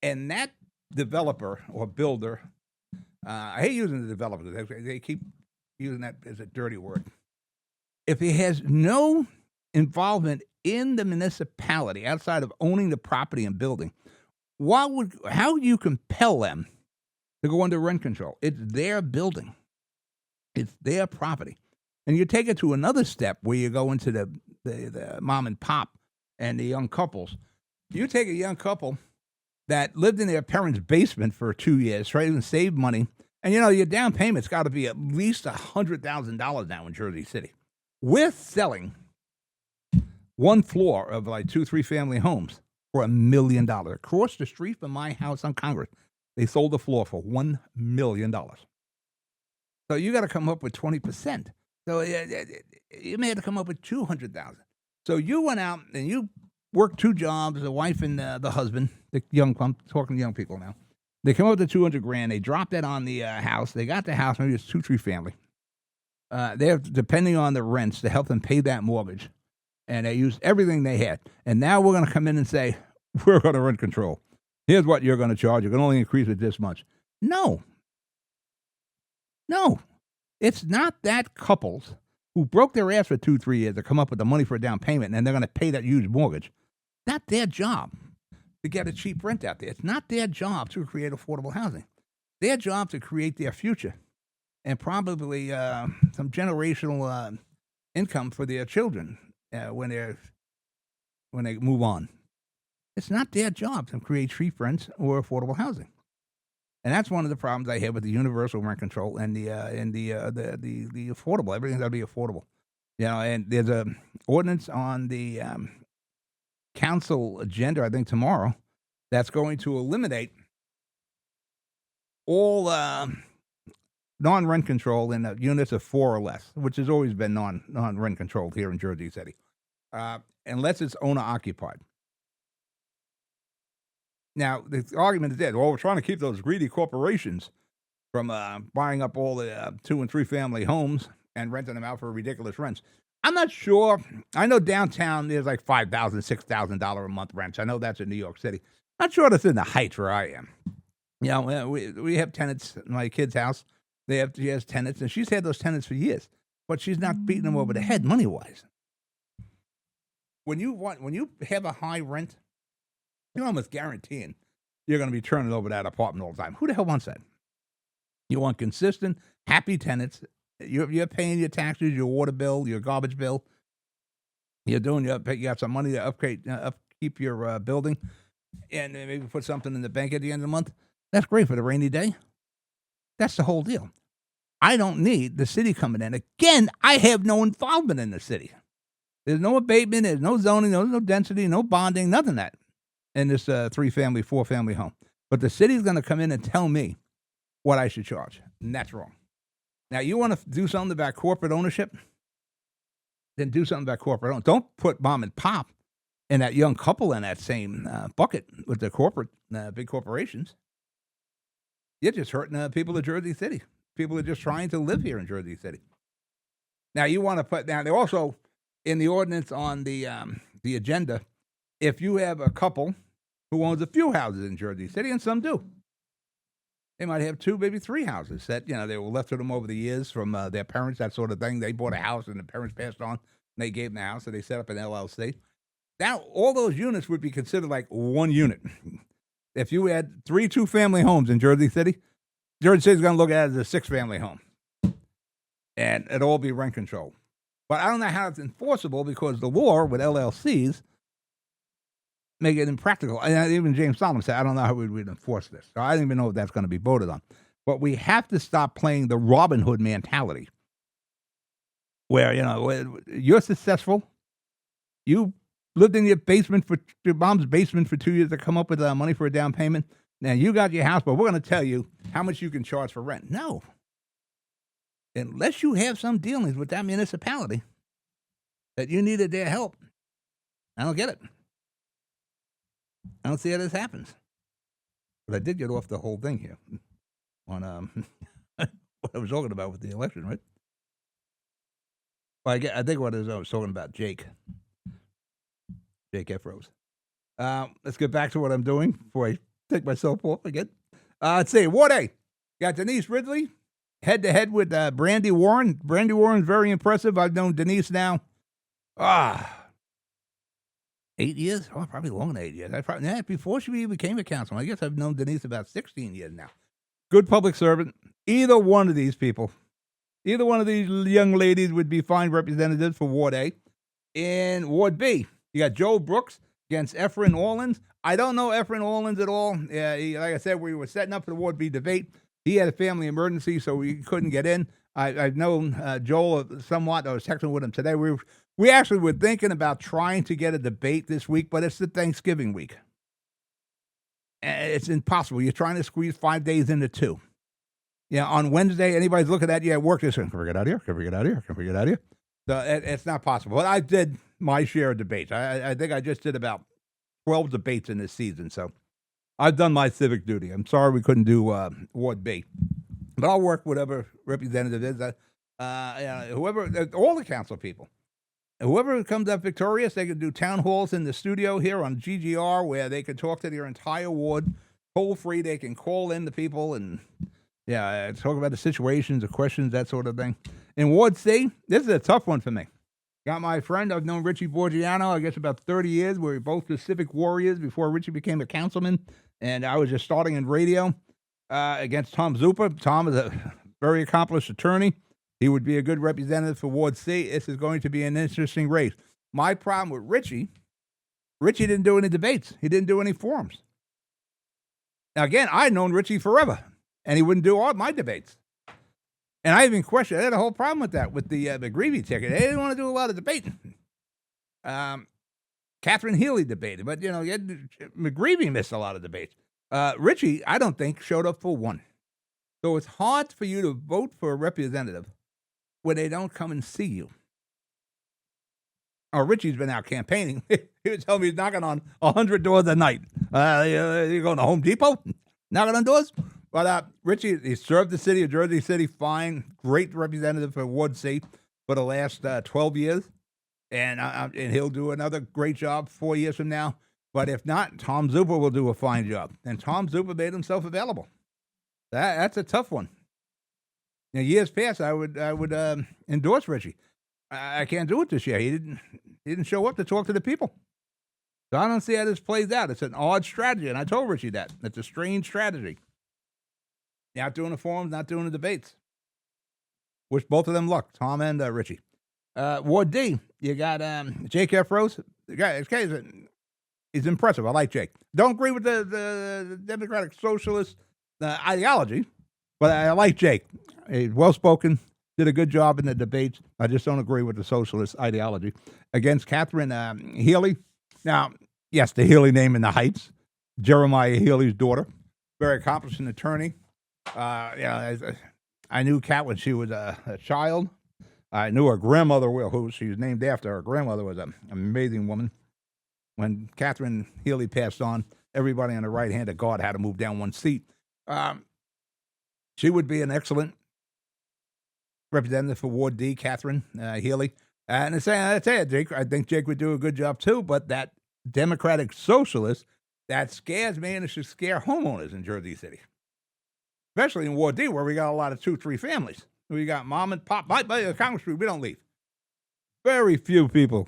and that developer or builder, I hate using the developer, they keep using that as a dirty word. If he has no involvement in the municipality outside of owning the property and building, how would you compel them to go under rent control? It's their building. It's their property. And you take it to another step where you go into the mom and pop and the young couples. You take a young couple that lived in their parents' basement for 2 years, trying to save money, and your down payment's got to be at least $100,000 now in Jersey City. With selling one floor of like 2-3 family homes for $1 million. Across the street from my house on Congress, they sold the floor for $1 million. So you got to come up with 20%. So you may have to come up with $200,000. So you went out and you worked 2 jobs, the wife and the husband, I'm talking to young people now. They come up with the $200,000. They dropped that on the house. They got the house, maybe it's 2-3 family. They're depending on the rents to help them pay that mortgage. And they used everything they had. And now we're going to come in and say, we're going to rent control. Here's what you're going to charge. You're going to only increase it this much. No. It's not that couples who broke their ass for 2-3 years to come up with the money for a down payment, and they're going to pay that huge mortgage. Not their job to get a cheap rent out there. It's not their job to create affordable housing. Their job to create their future and probably some generational income for their children when they move on. It's not their job to create cheap rents or affordable housing. And that's one of the problems I have with the universal rent control and the affordable. Everything's got to be affordable, And there's a ordinance on the council agenda, I think tomorrow, that's going to eliminate all non-rent control in units of 4 or less, which has always been non-rent controlled here in Jersey City, unless it's owner occupied. Now, the argument is that, we're trying to keep those greedy corporations from buying up all the 2 and 3 family homes and renting them out for ridiculous rents. I'm not sure. I know downtown there's like $5,000, $6,000 a month rents. I know that's in New York City. Not sure that's in the Heights where I am. We have tenants in my kid's house. She has tenants, and she's had those tenants for years, but she's not beating them over the head money-wise. When you have a high rent, you're almost guaranteeing you're going to be turning over that apartment all the time. Who the hell wants that? You want consistent, happy tenants. You're paying your taxes, your water bill, your garbage bill. You got some money to upkeep your building, and maybe put something in the bank at the end of the month. That's great for the rainy day. That's the whole deal. I don't need the city coming in. Again, I have no involvement in the city. There's no abatement, there's no zoning, there's no density, no bonding, nothing of that in this 3-family, 4-family home. But the city's going to come in and tell me what I should charge, and that's wrong. Now, you want to do something about corporate ownership? Then do something about corporate ownership. Don't put mom and pop and that young couple in that same bucket with the corporate, big corporations. You're just hurting people of Jersey City. People are just trying to live here in Jersey City. Now, you want to put down, they're also in the ordinance on the agenda, if you have a couple who owns a few houses in Jersey City, and some do. They might have 2, maybe 3 houses that, they were left to them over the years from their parents, that sort of thing. They bought a house and the parents passed on, and they gave them the house, and they set up an LLC. Now, all those units would be considered like one unit. If you had 3 2-family homes in Jersey City's going to look at it as a 6-family home. And it'll all be rent control. But I don't know how it's enforceable because the law with LLCs make it impractical. And even James Solomon said, I don't know how we'd enforce this. So I don't even know if that's going to be voted on. But we have to stop playing the Robin Hood mentality where, you're successful. You lived in your mom's basement for 2 years to come up with money for a down payment. Now you got your house, but we're going to tell you how much you can charge for rent. No. Unless you have some dealings with that municipality that you needed their help. I don't get it. I don't see how this happens. But I did get off the whole thing here on what I was talking about with the election, right? Well, I think what I was talking about, Jake Efros. Let's get back to what I'm doing before I take myself off again. Let's see, Ward A. Got Denise Ridley head-to-head with Brandy Warren. Brandy Warren's very impressive. I've known Denise now, 8 years? Oh, probably longer than 8 years. Before she became a councilman. I guess I've known Denise about 16 years now. Good public servant. Either one of these people, either one of these young ladies would be fine representatives for Ward A. In Ward B, you got Joe Brooks against Efren Orleans. I don't know Efren Orleans at all. Like I said, we were setting up for the Ward B debate. He had a family emergency, so we couldn't get in. I've known Joel somewhat. I was texting with him today. We actually were thinking about trying to get a debate this week, but it's the Thanksgiving week. It's impossible. You're trying to squeeze 5 days into 2. On Wednesday, anybody's looking at you at work, they're saying, can we get out of here? Can we get out of here? Can we get out of here? So it's not possible. But I did my share of debates. I think I just did about 12 debates in this season, so I've done my civic duty. I'm sorry we couldn't do Ward B. But I'll work whatever representative is. Whoever, all the council people. Whoever comes up victorious, they can do town halls in the studio here on GGR where they can talk to their entire ward, toll-free. They can call in the people and, talk about the situations, the questions, that sort of thing. In Ward C, this is a tough one for me. Got my friend, I've known Richie Borgiano, I guess about 30 years. We were both the civic warriors before Richie became a councilman, and I was just starting in radio against Tom Zupa. Tom is a very accomplished attorney. He would be a good representative for Ward C. This is going to be an interesting race. My problem with Richie didn't do any debates. He didn't do any forums. Now, again, I'd known Richie forever, and he wouldn't do all my debates. And I even questioned, I had a whole problem with that, with the McGreevy ticket. They didn't want to do a lot of debating. Catherine Healy debated, but, McGreevy missed a lot of debates. Richie, I don't think, showed up for one. So it's hard for you to vote for a representative when they don't come and see you. Oh, Richie's been out campaigning. He was telling me he's knocking on 100 doors a night. You going to Home Depot? Knocking on doors? But Richie, he served the city of Jersey City fine. Great representative for Ward C for the last 12 years. And he'll do another great job 4 years from now. But if not, Tom Zupa will do a fine job. And Tom Zupa made himself available. That's a tough one. Now, years past, I would endorse Richie. I can't do it this year. He didn't show up to talk to the people. So I don't see how this plays out. It's an odd strategy, and I told Richie that. It's a strange strategy. Not doing the forums, not doing the debates. Wish both of them luck, Tom and Richie. Ward D, you got Jake Efros. The guy, he's impressive. I like Jake. Don't agree with the Democratic Socialist ideology, but I like Jake. He's well-spoken, did a good job in the debates. I just don't agree with the socialist ideology. Against Catherine Healy. Now, yes, the Healy name in the Heights. Jeremiah Healy's daughter. Very accomplished attorney. I knew Kat when she was a child. I knew her grandmother, who she was named after. Her grandmother was an amazing woman. When Catherine Healy passed on, everybody on the right hand of God had to move down one seat. She would be an excellent representative for Ward D, Catherine Healy. And I say, Jake, I think Jake would do a good job too, but that Democratic Socialist, that scares me, and it should scare homeowners in Jersey City. Especially in Ward D, where we got a lot of 2-3 families. We got mom and pop. By Congress Street, we don't leave. Very few people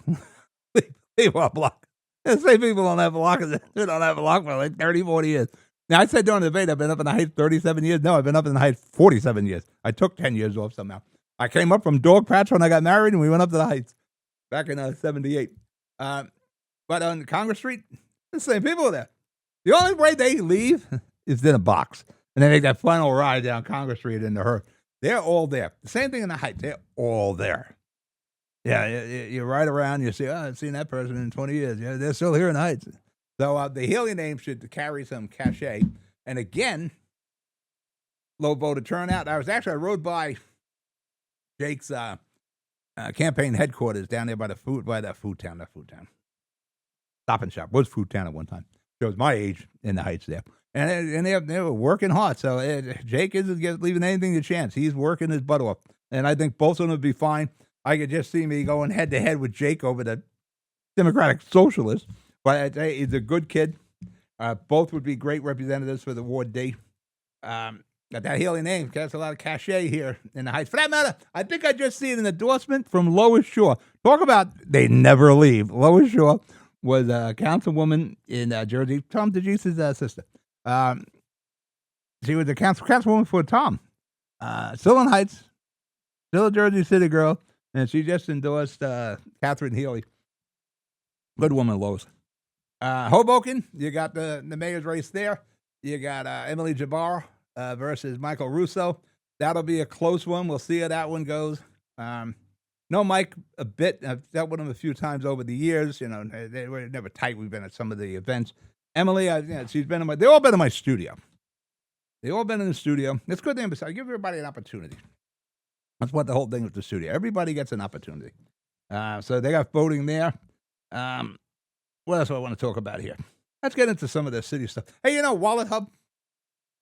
leave our block. The same people don't have a block. They don't have a block for like 30, 40 years. Now, I said during the debate, I've been up in the Heights 37 years. No, I've been up in the Heights 47 years. I took 10 years off somehow. I came up from Dog Patch when I got married, and we went up to the Heights back in 78. But on Congress Street, the same people are there. The only way they leave is in a box. and they make that final ride down Congress Street into her. They're all there. The same thing in the Heights. They're all there. Yeah, you ride around, you see, I haven't seen that person in 20 years. Yeah, they're still here in the Heights. So the Healy name should carry some cachet. And again, low voter turnout. I rode by Jake's campaign headquarters down there by that food town. Stop and Shop was Food Town at one time. Shows my age in the Heights there. And they were working hard. So Jake isn't leaving anything to chance. He's working his butt off. And I think both of them would be fine. I could just see me going head-to-head with Jake over the Democratic Socialist. But I'd say he's a good kid. Both would be great representatives for the Ward D. Got that Healy name. Has a lot of cachet here in the Heights. For that matter, I think I just see an endorsement from Lois Shaw. Talk about they never leave. Lois Shaw was a councilwoman in Jersey. Tom DeGee's sister. She was a councilwoman for Tom. Still in Heights. Still a Jersey City girl. And she just endorsed Catherine Healy. Good woman, Lois. Hoboken, you got the mayor's race there. You got Emily Jabbar versus Michael Russo. That'll be a close one. We'll see how that one goes. Know Mike a bit. I've dealt with him a few times over the years. You know, they were never tight. We've been at some of the events. Emily, she's been in they've all been in my studio. They've all been in the studio. It's good thing. I give everybody an opportunity. That's what the whole thing with the studio. Everybody gets an opportunity. So they got voting there. What else do I want to talk about here? Let's get into some of the city stuff. Hey, Wallet Hub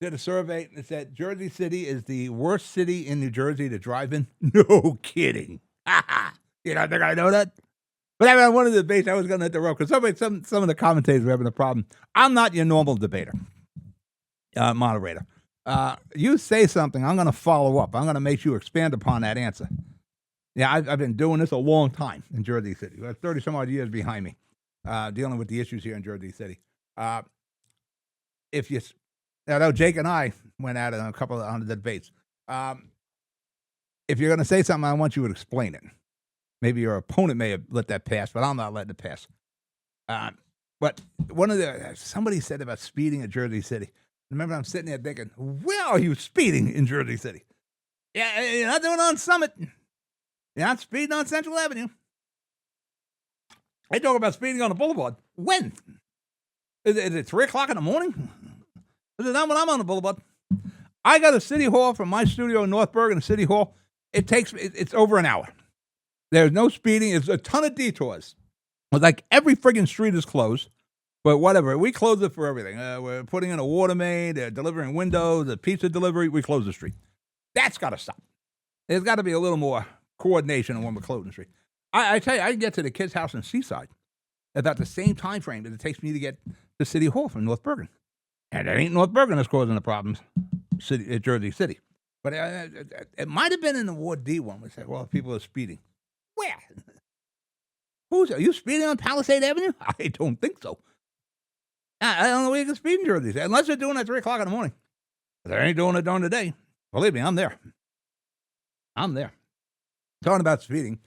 did a survey that said Jersey City is the worst city in New Jersey to drive in. No kidding. You don't think I know that? But I one of the debates I was going to interrupt because some of the commentators were having a problem. I'm not your normal debater, moderator. You say something, I'm going to follow up. I'm going to make you expand upon that answer. Yeah, I've been doing this a long time in Jersey City. 30 some odd years behind me, dealing with the issues here in Jersey City. I know Jake and I went at it on a couple of the debates. If you're going to say something, I want you to explain it. Maybe your opponent may have let that pass, but I'm not letting it pass. But somebody said about speeding at Jersey City. Remember, I'm sitting there thinking, where are you speeding in Jersey City? Yeah, you're not doing it on Summit. You're not speeding on Central Avenue. They talk about speeding on the boulevard. When? Is it 3 o'clock in the morning? Is it not when I'm on the boulevard? I got a City Hall from my studio in North Bergen, City Hall. It's over an hour. There's no speeding. It's a ton of detours. It's like every friggin' street is closed. But whatever, we close it for everything. We're putting in a water main, they're delivering windows, a pizza delivery, we close the street. That's got to stop. There's got to be a little more coordination when we're closing the street. I tell you, I can get to the kid's house in Seaside about the same time frame that it takes me to get to City Hall from North Bergen. And it ain't North Bergen that's causing the problems at Jersey City. But it might have been in the Ward D one. We said, well, people are speeding. Where? Are you speeding on Palisade Avenue? I don't think so. I don't know where you can speed in Jersey, unless they're doing it at 3 o'clock in the morning. If they ain't doing it during the day, believe me, I'm there. Talking about speeding,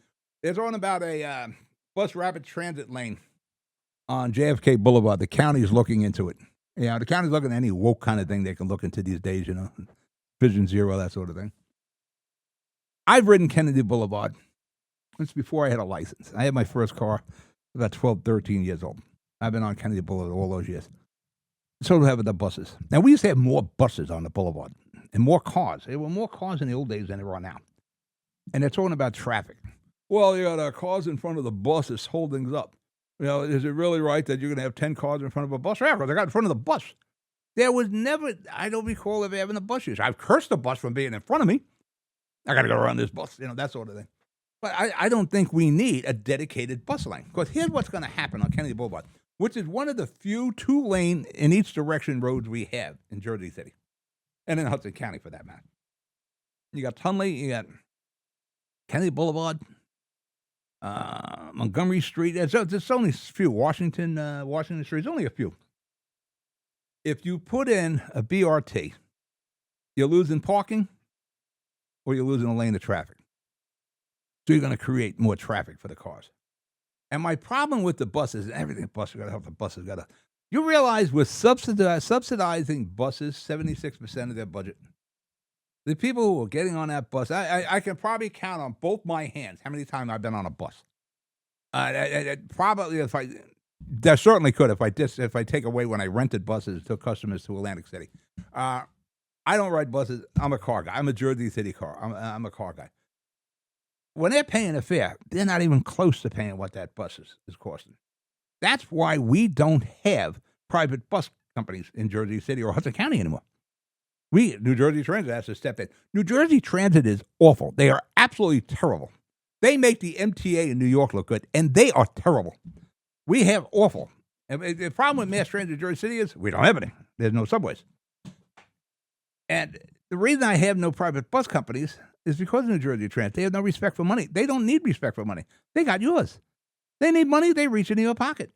they're talking about a bus rapid transit lane on JFK Boulevard. The county's looking into it. The county's looking at any woke kind of thing they can look into these days, Vision Zero, that sort of thing. I've ridden Kennedy Boulevard. It's before I had a license. I had my first car about 12, 13 years old. I've been on Kennedy Boulevard all those years. So do have the buses. Now, we used to have more buses on the boulevard and more cars. There were more cars in the old days than there are now. And they're talking about traffic. Well, the cars in front of the buses hold things up. Is it really right that you're going to have 10 cars in front of a bus? Yeah, because I got in front of the bus. There was never, I don't recall ever having a bus use. I've cursed the bus from being in front of me. I got to go around this bus, that sort of thing. But I don't think we need a dedicated bus lane. Because here's what's going to happen on Kennedy Boulevard, which is one of the few 2-lane in each direction roads we have in Jersey City. And in Hudson County, for that matter. You got Tunley, you got Kennedy Boulevard, Montgomery Street. There's only a few. Washington Street, there's only a few. If you put in a BRT, you're losing parking or you're losing a lane of traffic. So you're going to create more traffic for the cars. And my problem with the buses, and everything, the buses got to You realize we're subsidizing buses 76% of their budget. The people who are getting on that bus, I can probably count on both my hands how many times I've been on a bus. Probably there certainly could if I take away when I rented buses to customers to Atlantic City. I don't ride buses. I'm a car guy. I'm a Jersey City car. I'm a car guy. When they're paying a fare, they're not even close to paying what that bus is costing. That's why we don't have private bus companies in Jersey City or Hudson County anymore. New Jersey Transit has to step in. New Jersey Transit is awful. They are absolutely terrible. They make the MTA in New York look good, and they are terrible. We have awful. The problem with mass transit in Jersey City is we don't have any. There's no subways. And the reason I have no private bus companies is because of New Jersey Transit. They have no respect for money. They don't need respect for money. They got yours. They need money, they reach into your pocket.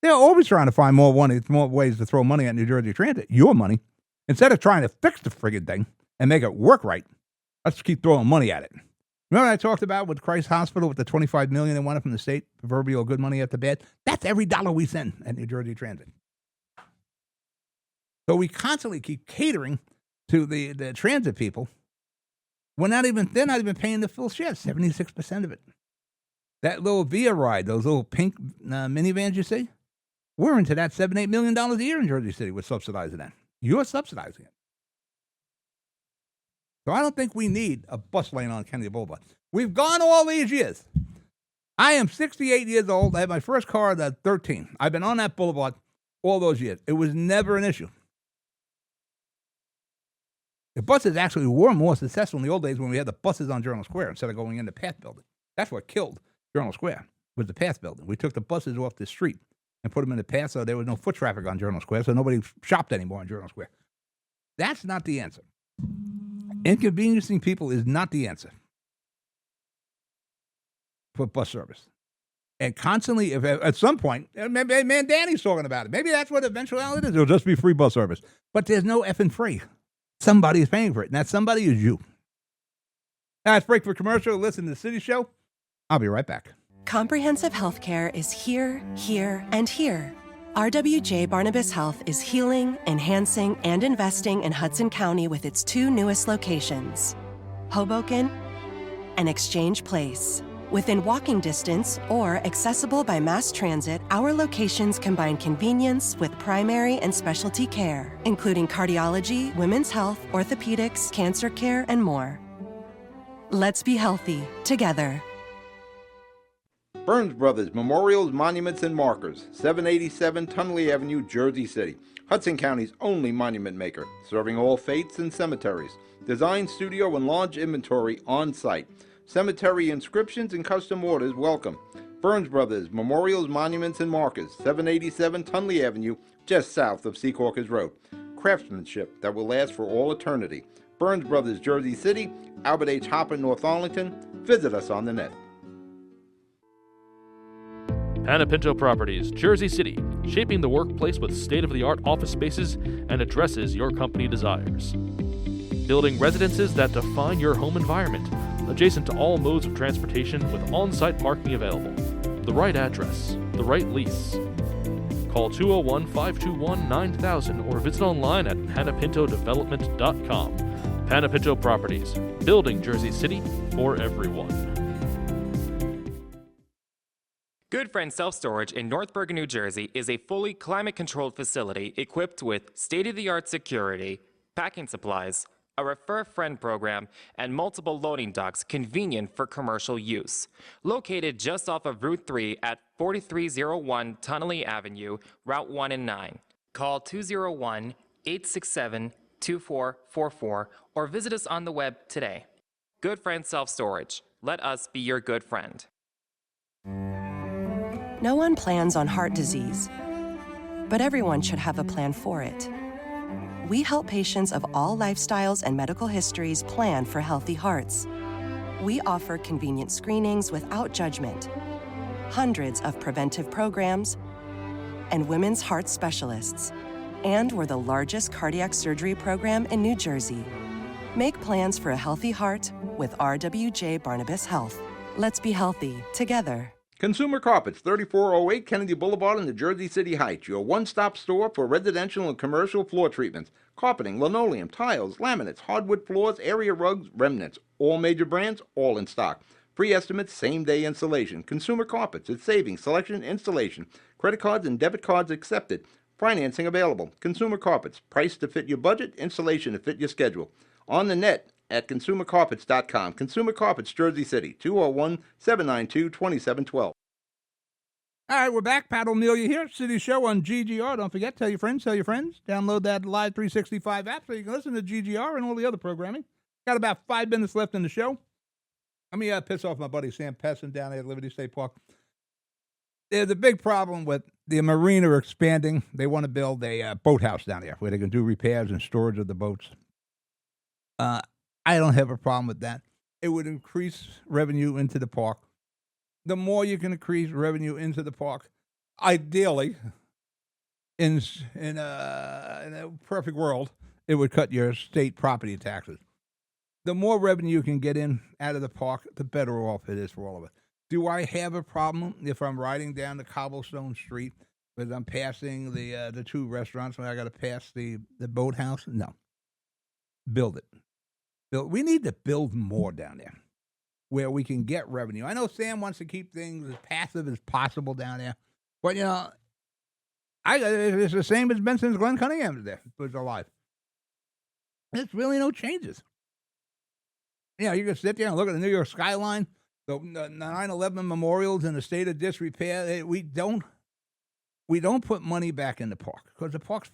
They're always trying to find more ways to throw money at New Jersey Transit, your money. Instead of trying to fix the friggin' thing and make it work right, let's keep throwing money at it. Remember I talked about with Christ Hospital with the $25 million they wanted from the state, proverbial good money at the bad? That's every dollar we send at New Jersey Transit. So we constantly keep catering to the transit people. They're not even paying the full share, 76% of it. That little Via ride, those little pink minivans you see, we're into that $7-8 million a year in Jersey City. We're subsidizing that. You're subsidizing it. So I don't think we need a bus lane on Kennedy Boulevard. We've gone all these years. I am 68 years old. I had my first car at 13. I've been on that boulevard all those years. It was never an issue. The buses actually were more successful in the old days when we had the buses on Journal Square instead of going in the Path Building. That's what killed Journal Square, was the Path Building. We took the buses off the street and put them in the path so there was no foot traffic on Journal Square, so nobody shopped anymore on Journal Square. That's not the answer. Inconveniencing people is not the answer for bus service. And constantly, if at some point, maybe Danny's talking about it. Maybe that's what eventuality is. It'll just be free bus service. But there's no effing free. Somebody is paying for it, and that somebody is you. Let's break for commercial. Listen to the City Show. I'll be right back. Comprehensive healthcare is here, here, and here. RWJ Barnabas Health is healing, enhancing, and investing in Hudson County with its two newest locations, Hoboken and Exchange Place. Within walking distance or accessible by mass transit, our locations combine convenience with primary and specialty care, including cardiology, women's health, orthopedics, cancer care, and more. Let's be healthy together. Burns Brothers Memorials, Monuments, and Markers, 787 Tunley Avenue, Jersey City. Hudson County's only monument maker, serving all faiths and cemeteries. Design, studio, and launch inventory on site. Cemetery inscriptions and custom orders welcome. Burns Brothers Memorials, Monuments, and Markers, 787 Tunley Avenue, just south of Secaucus Road. Craftsmanship that will last for all eternity. Burns Brothers, Jersey City, Albert H. Hopper, North Arlington. Visit us on the net. Panapinto Properties, Jersey City, shaping the workplace with state-of-the-art office spaces and addresses your company desires. Building residences that define your home environment, adjacent to all modes of transportation with on-site parking available. The right address, the right lease. Call 201-521-9000 or visit online at panapintodevelopment.com. Panapinto Properties, building Jersey City for everyone. Good Friend Self-Storage in North Bergen, New Jersey is a fully climate-controlled facility equipped with state-of-the-art security, packing supplies, a Refer a Friend program, and multiple loading docks convenient for commercial use. Located just off of Route 3 at 4301 Tunnelly Avenue, Route 1 and 9. Call 201-867-2444 or visit us on the web today. Good Friend Self-Storage. Let us be your good friend. No one plans on heart disease, but everyone should have a plan for it. We help patients of all lifestyles and medical histories plan for healthy hearts. We offer convenient screenings without judgment, hundreds of preventive programs, and women's heart specialists. And we're the largest cardiac surgery program in New Jersey. Make plans for a healthy heart with RWJ Barnabas Health. Let's be healthy together. Consumer Carpets, 3408 Kennedy Boulevard in the Jersey City Heights, your one-stop store for residential and commercial floor treatments, carpeting, linoleum, tiles, laminates, hardwood floors, area rugs, remnants, all major brands, all in stock. Free estimates, same-day installation. Consumer Carpets, it's savings, selection, installation. Credit cards and debit cards accepted. Financing available. Consumer Carpets, price to fit your budget, installation to fit your schedule. On the net at consumercarpets.com. Consumer Carpets, Jersey City, 201-792-2712. All right, we're back. Pat O'Melia here, City Show on GGR. Don't forget, tell your friends. Download that Live 365 app so you can listen to GGR and all the other programming. Got about 5 minutes left in the show. Let me piss off my buddy Sam Pessin down there at Liberty State Park. There's a big problem with the marina expanding. They want to build a boathouse down there where they can do repairs and storage of the boats. I don't have a problem with that. It would increase revenue into the park. The more you can increase revenue into the park, ideally, in a perfect world, it would cut your state property taxes. The more revenue you can get in out of the park, the better off it is for all of us. Do I have a problem if I'm riding down the cobblestone street because I'm passing the two restaurants and I got to pass the boathouse? No. Build it. We need to build more down there where we can get revenue. I know Sam wants to keep things as passive as possible down there, but, it's the same as been since Glenn Cunningham was alive. There's really no changes. You can sit there and look at the New York skyline, the 9/11 memorials in a state of disrepair. We don't put money back in the park because the park's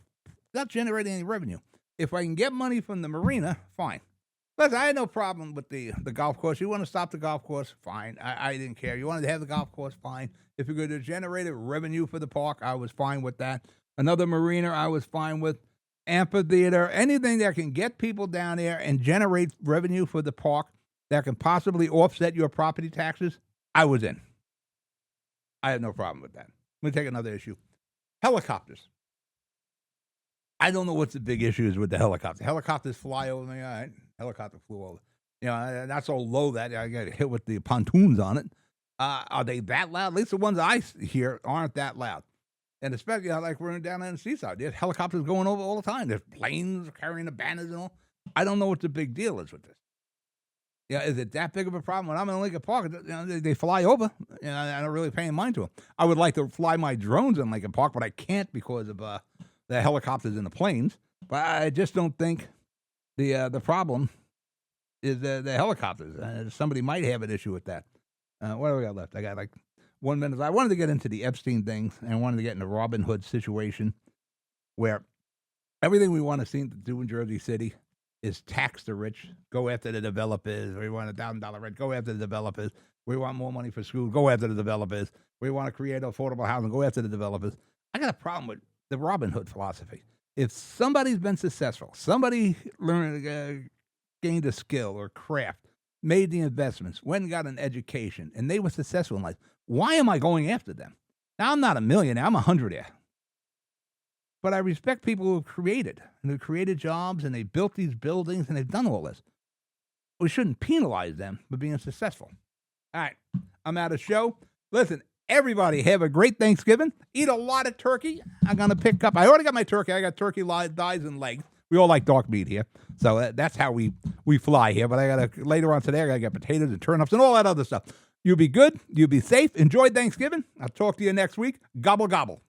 not generating any revenue. If I can get money from the marina, fine. Listen, I had no problem with the golf course. You want to stop the golf course? Fine. I didn't care. You wanted to have the golf course? Fine. If you're going to generate revenue for the park, I was fine with that. Another marina, I was fine with. Amphitheater, anything that can get people down there and generate revenue for the park that can possibly offset your property taxes, I was in. I have no problem with that. Let me take another issue. Helicopters. I don't know what the big issue is with the helicopter. Helicopters fly over me. All right. Helicopter flew over. Not so low that I got hit with the pontoons on it. Are they that loud? At least the ones I hear aren't that loud. And especially, like we're down in the seaside, there's helicopters going over all the time. There's planes carrying the banners and all. I don't know what the big deal is with this. Is it that big of a problem? When I'm in Lincoln Park, they fly over. I don't really pay any mind to them. I would like to fly my drones in Lincoln Park, but I can't because of the helicopters and the planes. But I just don't think the problem is the helicopters. Somebody might have an issue with that. What do we got left? I got 1 minute. I wanted to get into the Epstein thing, and I wanted to get in the Robin Hood situation where everything we want to seem to do in Jersey City is tax the rich, go after the developers. We want $1,000 rent, go after the developers. We want more money for schools, go after the developers. We want to create affordable housing, go after the developers. I got a problem with the Robin Hood philosophy. If somebody's been successful, somebody gained a skill or craft, made the investments, went and got an education, and they were successful in life, why am I going after them? Now, I'm not a millionaire. I'm a hundredaire. But I respect people who have created, and who created jobs, and they built these buildings, and they've done all this. We shouldn't penalize them for being successful. All right, I'm out of show. Listen, everybody have a great Thanksgiving. Eat a lot of turkey. I'm going to pick up. I already got my turkey. I got turkey thighs and legs. We all like dark meat here. So that's how we fly here. But later on today, I got to get potatoes and turnips and all that other stuff. You be good. You be safe. Enjoy Thanksgiving. I'll talk to you next week. Gobble, gobble.